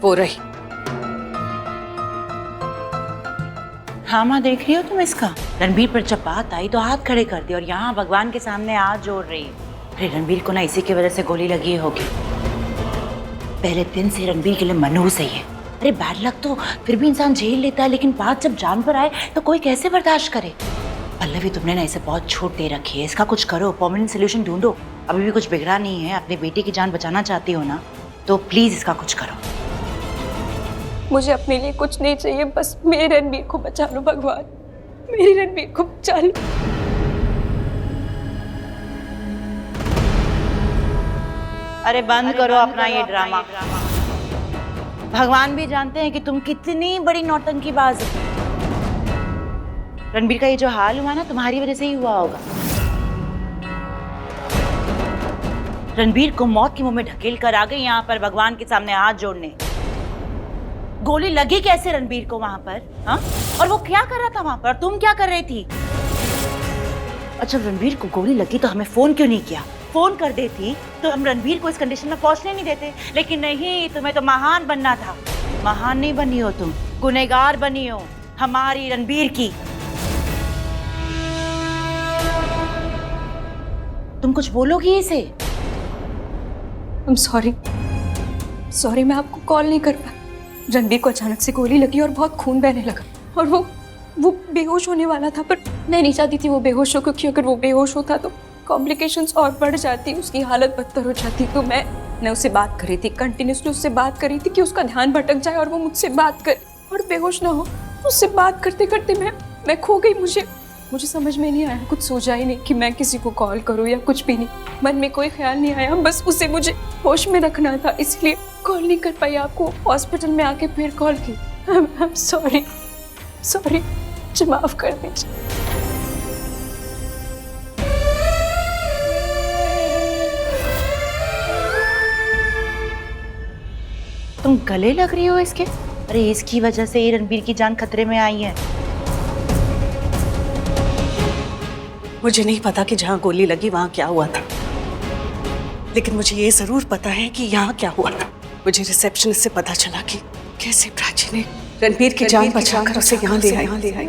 वो रही। हाँ माँ, देख रही हो तुम इसका? रणबीर पर जब बात आई तो हाथ खड़े कर दिए और यहाँ भगवान के सामने हाथ जोड़ रही है। अरे रणबीर को ना इसी की वजह से गोली लगी होगी। पहले दिन से रणबीर के लिए मनहूस है ये। अरे बैड लक तो फिर भी इंसान झेल लेता है, लेकिन बात जब जान पर आए तो कोई कैसे बर्दाश्त करे। पल्लवी, तुमने ना इसे बहुत छूट दे रखी है, इसका कुछ करो, परमानेंट सोल्यूशन ढूंढो। अभी भी कुछ बिगड़ा नहीं है, अपने बेटे की जान बचाना चाहती हो ना, तो प्लीज इसका कुछ करो। मुझे अपने लिए कुछ नहीं चाहिए, बस मेरे रणबीर को बचा लो भगवान, मेरे रणबीर को बचा लो। अरे बंद करो अपना ये ड्रामा। भगवान भी जानते हैं कि तुम कितनी बड़ी नौटंकीबाज हो। रणबीर का ये जो हाल हुआ ना, तुम्हारी वजह से ही हुआ होगा। रणबीर को मौत के मुंह में ढकेल कर आ गई यहाँ पर भगवान के सामने हाथ जोड़ने। गोली लगी कैसे रणबीर को वहां पर? हाँ, और वो क्या कर रहा था वहां पर? तुम क्या कर रही थी? अच्छा, रणबीर को गोली लगी तो हमें फोन क्यों नहीं किया? फोन कर देती तो हम रणबीर को इस कंडीशन में पहुंचने नहीं देते। लेकिन नहीं, तुम्हें तो महान बनना था। महान नहीं बनी हो तुम, गुनहगार बनी हो हमारी रणबीर की। तुम कुछ बोलोगी इसे? I'm sorry, मैं आपको कॉल नहीं कर पाई। रणबीर को अचानक से गोली लगी और बहुत खून बहने लगा और वो बेहोश होने वाला था, पर मैं नहीं चाहती थी वो बेहोश हो, क्योंकि अगर वो बेहोश होता तो कॉम्प्लिकेशंस और बढ़ जाती, उसकी हालत बदतर हो जाती। तो मैं उससे बात कर रही थी, कंटिन्यूसली उससे बात कर रही थी कि उसका ध्यान भटक जाए और वो मुझसे बात करे और बेहोश ना हो। उससे बात करते करते मैं खो गई। मुझे समझ में नहीं आया, कुछ सोचा ही नहीं कि मैं किसी को कॉल करूं या कुछ भी नहीं। मन में कोई ख्याल नहीं आया, बस उसे मुझे होश में रखना था, इसलिए कॉल नहीं कर पाई आपको। हॉस्पिटल में आके फिर कॉल की। I'm sorry, मुझे माफ कर दीजिए। तुम गले लग रही हो इसके? अरे इसकी वजह से ये रणबीर की जान खतरे में आई है। मुझे नहीं पता कि जहाँ गोली लगी वहाँ क्या हुआ था, लेकिन मुझे ये जरूर पता है कि यहाँ क्या हुआ था। मुझे रिसेप्शनिस्ट से पता चला कि कैसे प्राची ने रणबीर की जान बचाकर उसे यहाँ ले आई।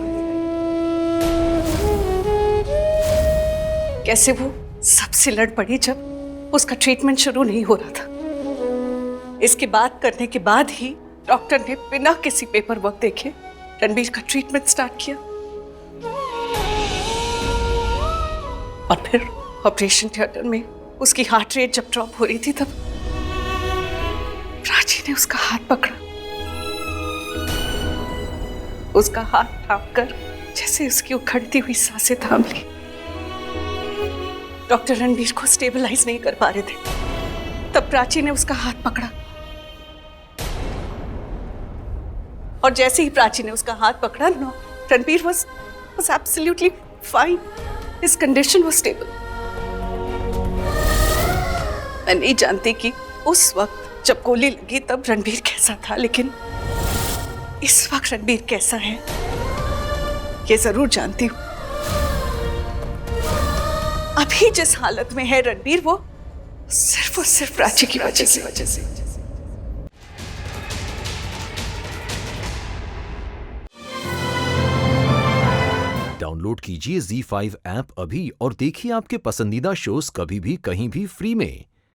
कैसे वो सबसे लड़ पड़ी जब उसका ट्रीटमेंट शुरू नहीं हो रहा था। इसकी बात करने के बाद ही डॉक्टर ने बिना किसी पेपर वर्क देखे रणबीर का ट्रीटमेंट स्टार्ट किया और फिर ऑपरेशन थिएटर में उसकी हार्ट रेट जब ड्रॉप हो रही थी तब प्राची ने उसका हाथ पकड़ा, उसका हाथ थाम कर जैसे उसकी उखड़ती हुई सांसें थाम ली। डॉक्टर रणबीर को स्टेबलाइज नहीं कर पा रहे थे, तब प्राची ने उसका हाथ पकड़ा और जैसे ही प्राची ने उसका हाथ पकड़ा, Ranbir was absolutely fine. His condition was stable. मैं नहीं जानती कि उस वक्त जब गोली लगी तब रणबीर कैसा था, लेकिन इस वक्त रणबीर कैसा है ये जरूर जानती हूँ। अभी जिस हालत में है रणबीर, वो सिर्फ प्राची की वजह से। डाउनलोड कीजिए ZEE5 ऐप अभी और देखिए आपके पसंदीदा शोज कभी भी कहीं भी फ्री में।